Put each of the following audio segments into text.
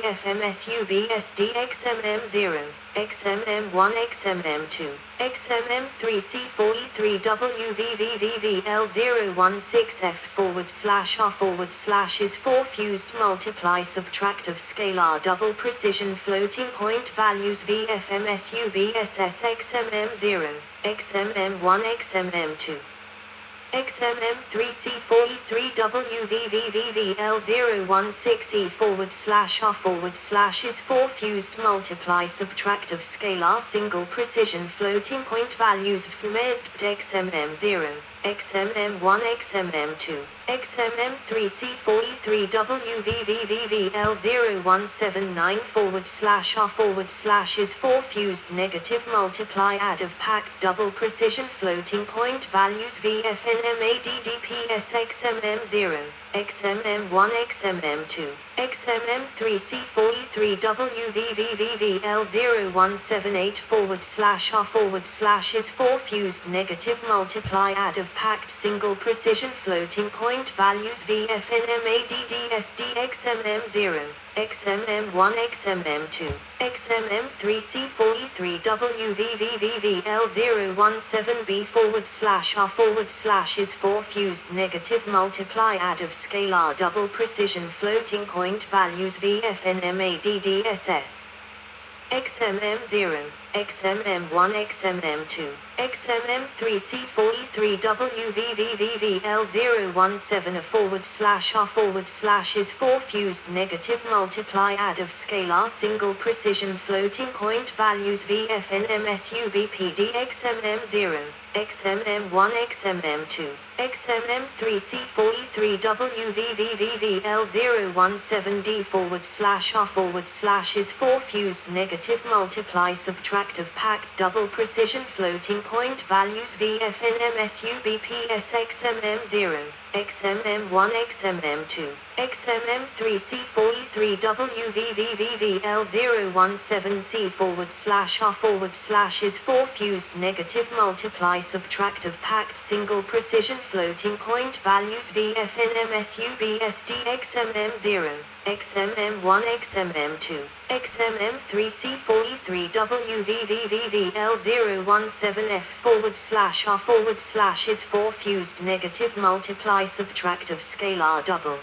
FMSUBSD XMM0, XMM1 XMM2, XMM3C43WVVVL016F/R/is 4 fused multiply subtract of scalar double precision floating point values VFMSUBSS XMM0, XMM1 XMM2. XMM3C43WVVVL016E/R/ is 4 fused multiply subtract of scalar single precision floating point values FMED XMM0, XMM1 XMM2, XMM3C43WVVVL01794/R/ is 4 fused negative multiply add of packed double precision floating point values VFNMADDPS XMM0, XMM1 XMM2, XMM3C43WVVVL01784/R/ is 4 fused negative multiply add of packed single precision floating point values VFNMADDSD XMM0, XMM1 XMM2, XMM3C43WVVVL017B/R/ is 4 fused negative multiply add of scalar double precision floating point values VFNMADDSS. XMM0, XMM1 XMM2, XMM3C43WVVVL017A/R/ is 4 fused negative multiply add of scalar single precision floating point values VFNMSUBPD XMM0, XMM1 XMM2, XMM3C43WVVVL017D/R/ is 4 fused negative multiply subtract of packed double precision floating point values VFNMSUBPS XMM0, XMM1 XMM2, XMM3C43WVVVL017C/R/ is 4 fused negative multiply subtract of packed single precision floating point values VFNMSUBSD XMM0, XMM1 XMM2, XMM3C43WVVVL017F/R/ is 4 fused negative multiply subtract of scalar double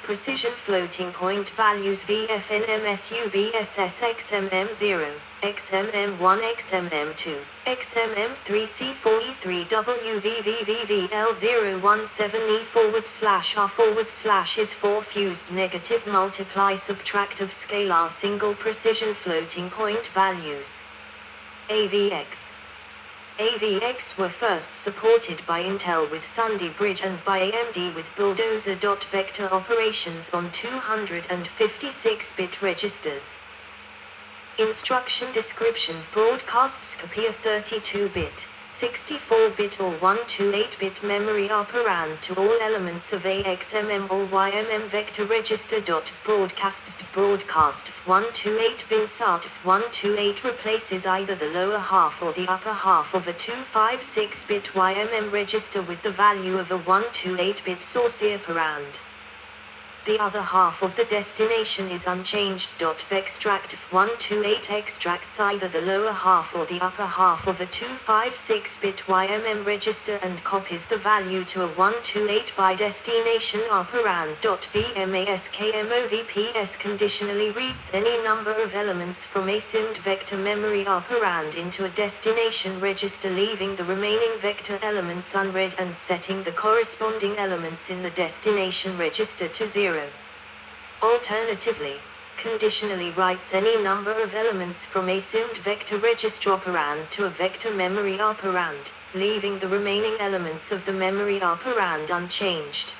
precision floating point values VFNMSUBSS XMM0, XMM1 XMM2, XMM3C43WVVVL017E/R/ is 4 fused negative multiply subtract of scalar single precision floating point values. AVX. AVX were first supported by Intel with Sunday Bridge and by AMD with Bulldozer. Vector operations on 256-bit registers. Instruction description: broadcasts copy a 32-bit, 64-bit or 128-bit memory operand to all elements of a XMM or YMM vector register. Broadcasts broadcast 128 VINSAT 128 replaces either the lower half or the upper half of a 256-bit YMM register with the value of a 128-bit source operand. The other half of the destination is unchanged. Vextract 128 extracts either the lower half or the upper half of a 256-bit YMM register and copies the value to a 128 by destination operand. VMASKMOVPS conditionally reads any number of elements from a SIMD vector memory operand into a destination register, leaving the remaining vector elements unread and setting the corresponding elements in the destination register to 0. Alternatively, conditionally writes any number of elements from a SIMD vector register operand to a vector memory operand, leaving the remaining elements of the memory operand unchanged.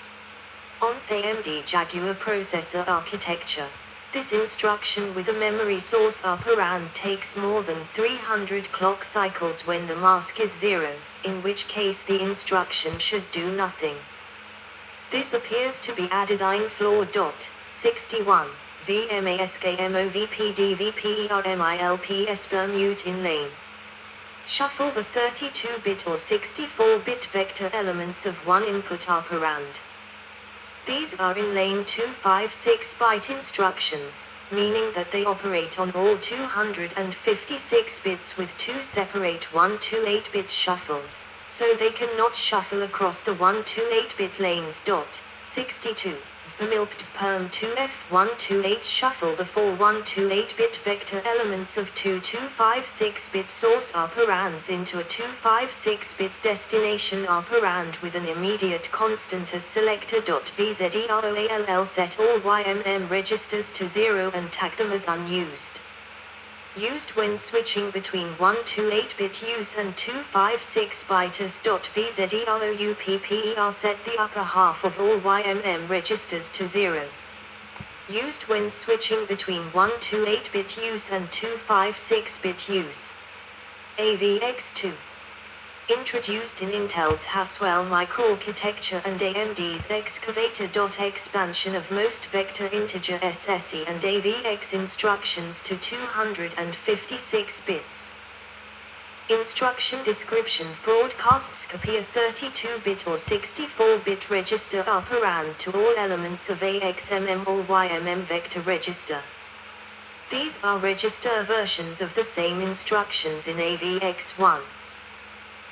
On the AMD Jaguar processor architecture, this instruction with a memory source operand takes more than 300 clock cycles when the mask is 0, in which case the instruction should do nothing. This appears to be a design flaw. 61. VMASKMOVPDVPERMILPS Bermute in lane. Shuffle the 32-bit or 64-bit vector elements of one input operand. These are in lane 256 byte instructions, meaning that they operate on all 256 bits with two separate 128-bit shuffles, so they cannot shuffle across the 128-bit lanes. 62. Milked perm 2F128 shuffle the four 128-bit vector elements of two 256-bit source operands into a 256-bit destination operand with an immediate constant as selector. VZEROALL set all YMM registers to 0 and tag them as unused. Used when switching between 128-bit use and 256 bytes. VZEROUPPER set the upper half of all YMM registers to 0. Used when switching between 128-bit use and 256-bit use. AVX2. Introduced in Intel's Haswell microarchitecture and AMD's Excavator. Expansion of most vector integer SSE and AVX instructions to 256 bits. Instruction description broadcasts copy a 32-bit or 64-bit register operand to all elements of AXMM or YMM vector register. These are register versions of the same instructions in AVX1.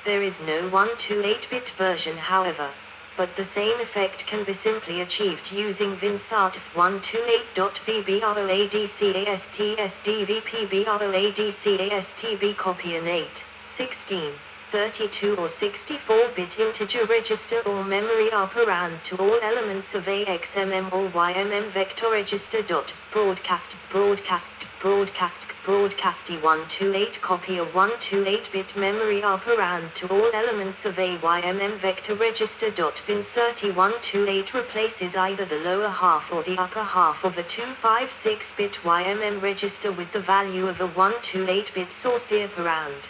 There is no 128-bit version, however, but the same effect can be simply achieved using VinSARTF 128.VBROADCASTSDVPBROADCASTB copy an 8, 16, 32 or 64-bit integer register or memory operand to all elements of AXMM or YMM vector register. Broadcast E128 copy a 128-bit memory operand to all elements of a YMM vector register. VinSert E128 replaces either the lower half or the upper half of a 256-bit YMM register with the value of a 128-bit source operand.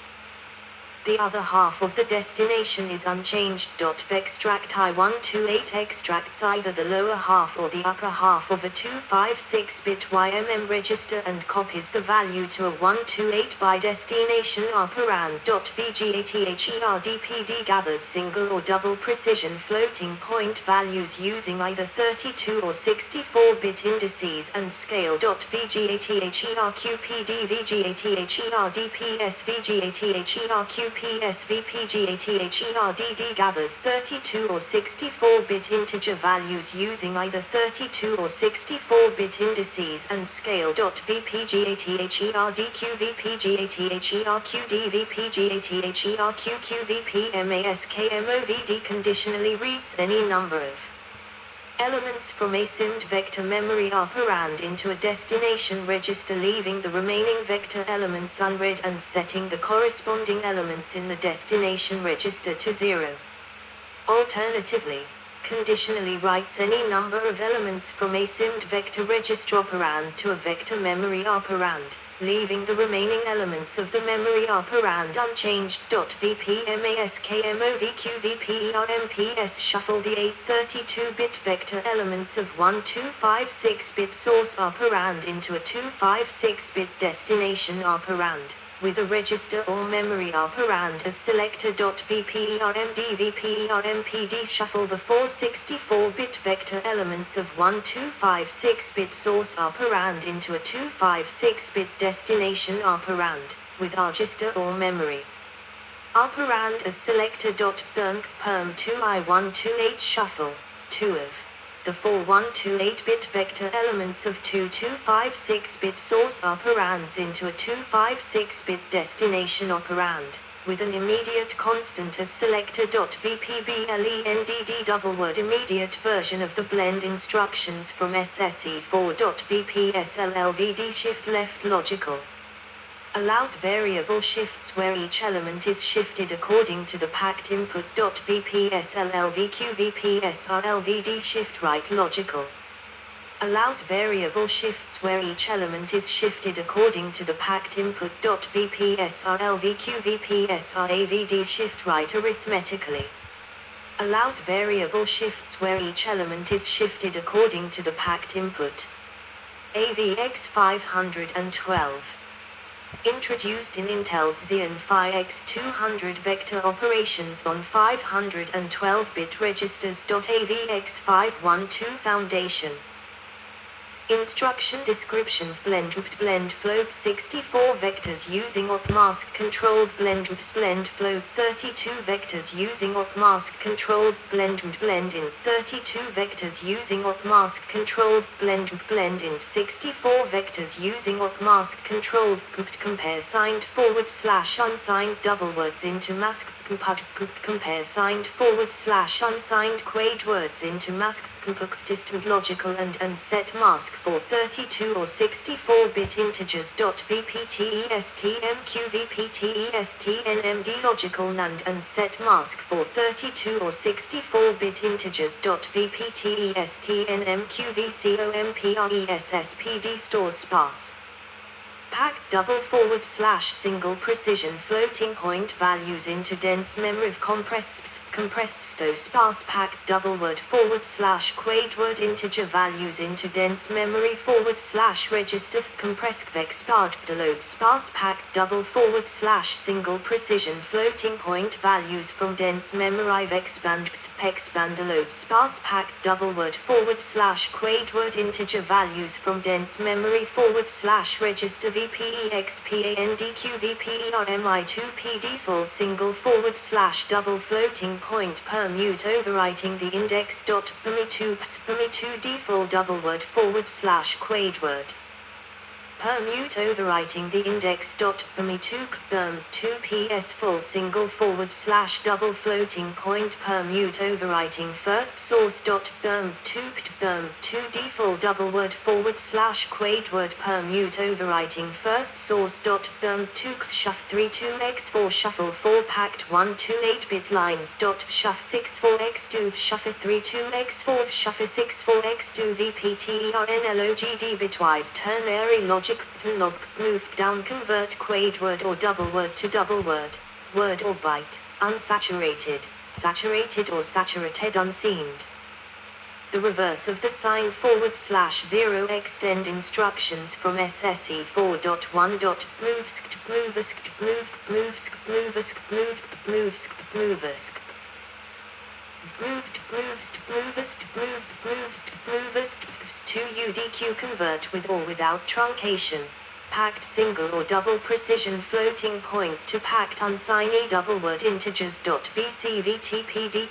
The other half of the destination is unchanged. Vextract I128 extracts either the lower half or the upper half of a 256-bit YMM register and copies the value to a 128 by destination operand. VGATHERDPD gathers single or double precision floating point values using either 32 or 64-bit indices and scale. VGATHERQPD VGATHERDPS VGATHERQ PSVPGATHERDD gathers 32 or 64-bit integer values using either 32 or 64-bit indices and scale. VPGATHERDQVPGATHERQDVPGATHERQVPMASKMOVD conditionally reads any number of elements from a SIMD vector memory operand into a destination register, leaving the remaining vector elements unread and setting the corresponding elements in the destination register to 0. Alternatively, conditionally writes any number of elements from a SIMD vector register operand to a vector memory operand, leaving the remaining elements of the memory operand unchanged. VPMASKMOVQVPERMPS shuffle the 8 32-bit vector elements of one 256-bit source operand into a 256-bit destination operand, with a register or memory operand as selector. VPERMDVPERMPD shuffle the four 64-bit vector elements of one 256-bit source operand into a 256-bit destination operand, with register or memory operand as selector. Perm 2I128 shuffle 2 of the four 128-bit vector elements of two 256-bit source operands into a 256-bit destination operand, with an immediate constant as selector. VPBLENDD double word immediate version of the blend instructions from SSE4. VPSLLVD shift left logical allows variable shifts where each element is shifted according to the packed input. VPSLLVQVPSRLVD shift right logical allows variable shifts where each element is shifted according to the packed input. VPSRLVQVPSRAVD shift right arithmetically allows variable shifts where each element is shifted according to the packed input. AVX 512 Introduced in Intel's Xeon Phi X200 vector operations on 512-bit registers. AVX512 Foundation. Instruction description: blend float 64 vectors using op mask control. Blend float 32 vectors using op mask control. Blend in 32 vectors using op mask control. Blend in 64 vectors using op mask control. Compare signed / unsigned double words into mask. Compare signed / unsigned quade words into mask. Distant logical and set mask for 32 or 64-bit integers. VPTESTMQVPTESTNMD logical NAND and set mask for 32 or 64-bit integers. VPTESTNMQVCOMPRESSPD stores sparse packed double / single precision floating point values into dense memory of compressed sparse packed double word / quade word integer values into dense memory / register compressed vexpard load sparse packed double / single precision floating point values from dense memory expand load sparse packed double word / quade word integer values from dense memory / register VPEXPANDQVPERMI2PD full single / double floating point permute overwriting the index. PMI2 full double word / quade word permute overwriting the index. PMI2 2 PS full single / double floating point permute overwriting first source. 2 2 D full double word / quade word permute overwriting first source. 2 shuff 3 2x4 shuffle 4 packed 1 2 8-bit lines. Shuff 6 4x2 shuffle 3 2x4 shuffle 6 4x2 VPTERNLOGD bitwise ternary logic log move down convert quade word or double word to double word or byte unsaturated saturated or saturated unseamed. The reverse of the sign / 0 extend instructions from SSE 4.1. To UDQ convert with or without truncation. Packed single or double precision floating point to packed unsigned double word integers. VCVTPD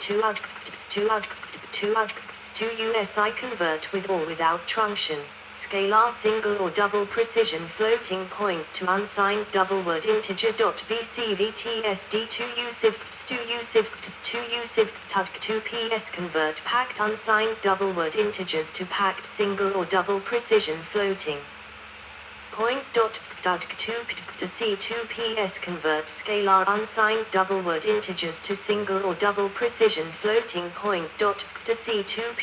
to USI convert with or without truncation. Scalar single or double precision floating point to unsigned double word integer. VCVTSD to USIV 2 PS convert packed unsigned double word integers to packed single or double precision floating point. To C2 PS convert scalar unsigned double word integers to single or double precision floating point. To C2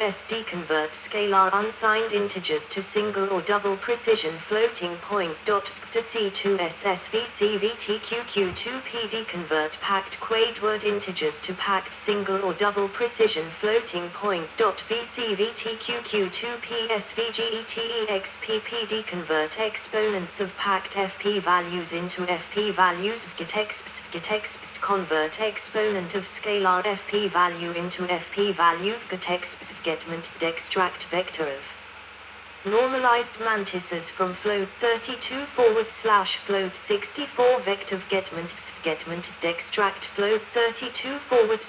SD convert scalar unsigned integers to single or double precision floating point. To C2 SSVCVTQQ2 PD convert packed quade word integers to packed single or double precision floating point. VCVTQQ2 PSVGETEXPPD convert exponents of packed FP values into FP values. GetExp convert exponent of scalar FP value into FP value. Getment extract vector of normalized mantises from float 32 / float 64 vector. Getment extract float 32 / float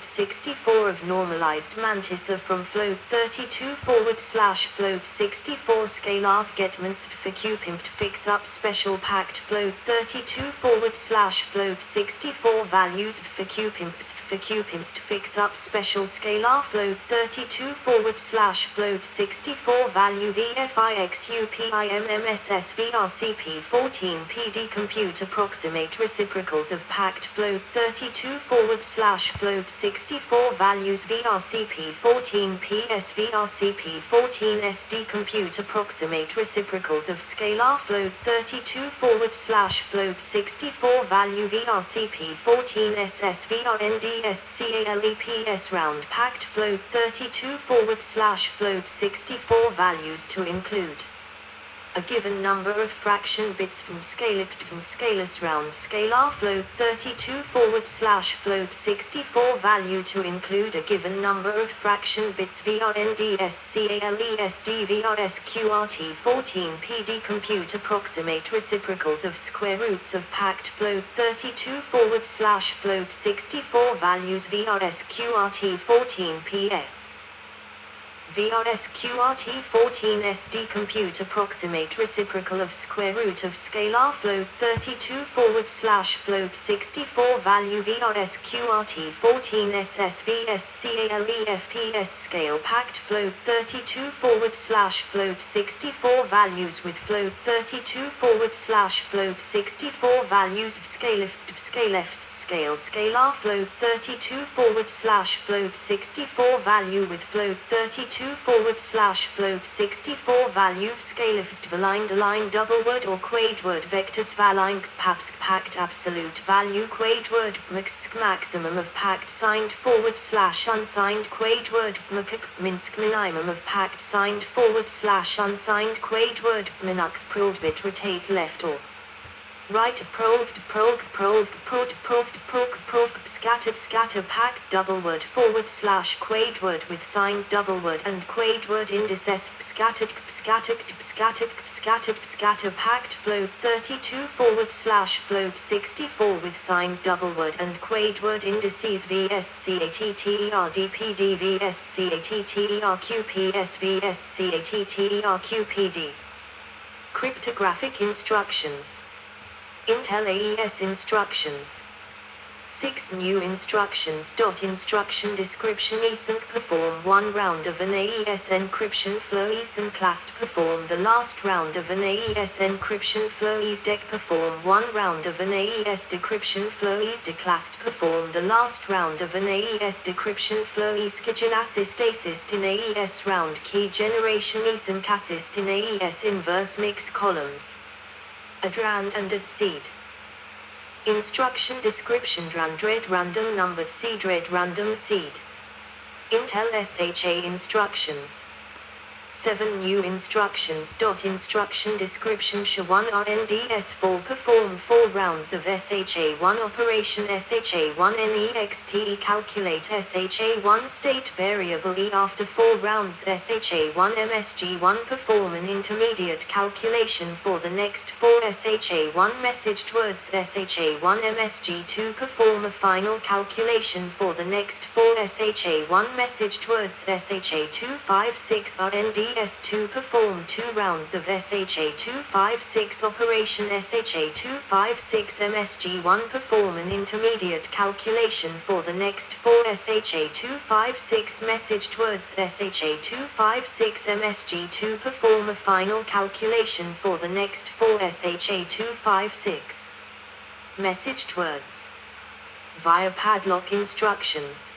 64 of normalized mantissa from float 32 / float 64 scalar. Getments FQPIMP fix up special packed float 32 / float 64 values. FQPIMPs fix up special scalar float 32 / float 64 values. VFIXUPIMMSSVRCP14 PD compute approximate reciprocals of packed float 32 / float 64 values. VRCP14 PSVRCP14 SD compute approximate reciprocals of scalar float 32 / float 64 value. VRCP14 SSVRNDSCALEPS round packed float 32 / float 64 values to include A given number of fraction bits from scaleless round scalar float 32 /float 64 value to include a given number of fraction bits VRNDSCALESDVRSQRT14 PD compute approximate reciprocals of square roots of packed float 32 /float 64 values VRSQRT14 PS. VRSQRT14SD compute approximate reciprocal of square root of scalar float 32 /float 64 value VRSQRT14SSVSCALEFPS scale packed float 32 /float 64 values with float 32 /float 64 values of scale scalar float 32 /float 64 value with float 32 /float 64 value aligned double word or quad-word vectors aligned packed absolute value quad-word maximum of packed signed /unsigned quad-word Minsk minimum of packed signed /unsigned quad-word minuk bit rotate left or right scatter packed double word /quad word with signed double word and quad word indices scatter packed float 32 /float 64 with signed double word and quad word indices VSCATTERDPD VSCATTERQPS VSCATTERQPD. Cryptographic instructions. Intel AES instructions. 6 new instructions. Instruction description async perform one round of an AES encryption flow async last perform the last round of an AES encryption flow asdec perform one round of an AES decryption flow asdec last perform the last round of an AES decryption flow ascigil assist in AES round key generation async assist in AES inverse mix columns. Adrand and adseed. Instruction description DRAND random numbered seed random seed. Intel SHA instructions. 7 new instructions. Instruction description SHA-1 RNDS4 perform 4 rounds of SHA-1 operation SHA-1 NEXT calculate SHA-1 state variable E after 4 rounds SHA-1 MSG1 perform an intermediate calculation for the next 4 SHA-1 messaged words SHA-1 MSG2 perform a final calculation for the next 4 SHA-1 messaged words SHA-256 RND S2 perform 2 rounds of SHA-256 operation SHA-256 MSG1 perform an intermediate calculation for the next 4 SHA-256 messaged words SHA-256 MSG2 perform a final calculation for the next 4 SHA-256 messaged words via padlock instructions.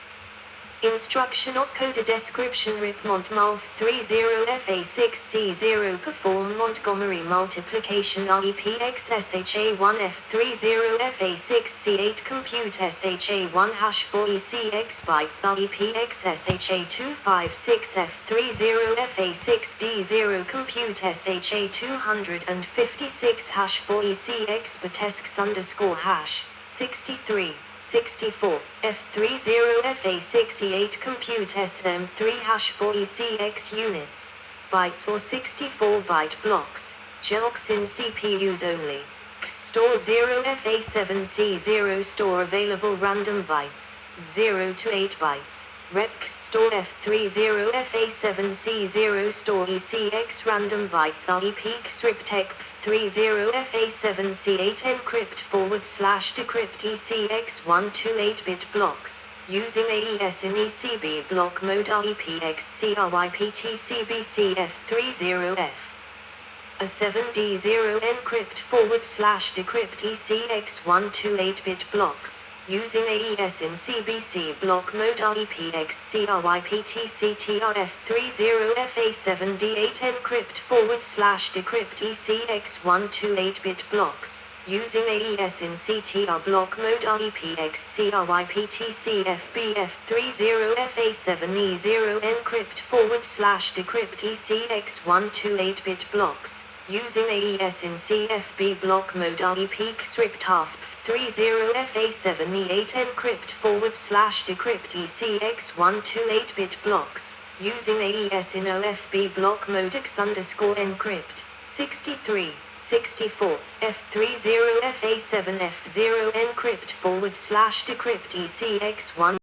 Instruction opcode description rip Montmalf 30FA6C0 perform Montgomery multiplication REPX SHA1 F30FA6C8 compute SHA1 hash 4 ECX bytes REPX SHA256 F30FA6D0 compute SHA256 hash 4 ECX batesks _hash 63 64, F30FA6E8 compute SM3 hash 4 ECX units, bytes or 64-byte blocks, JOX in CPUs only. Store 0FA7C0 store available random bytes, 0 to 8 bytes. Rep store F30FA7C0 store ECX random bytes REPX RIPTEC 30FA7C8 encrypt /decrypt ECX 1 to 8-bit blocks, using AES in ECB block mode REPX CRYPTCBC F30F. A 7D0 encrypt /decrypt ECX 1 to 8-bit blocks, using AES in CBC block mode REPX CRYPTCTRF30FA7D8 encrypt /decrypt ECX 1 to 8-bit blocks, using AES in CTR block mode REPX CRYPTCFBF30FA7E0 encrypt /decrypt ECX 1 to 8-bit blocks, Using AES in CFB block mode REPEAK script AF30FA7E8 encrypt /decrypt ECX128-bit blocks. Using AES in OFB block mode X_encrypt 63, 64, F30FA7F0 encrypt /decrypt ECX1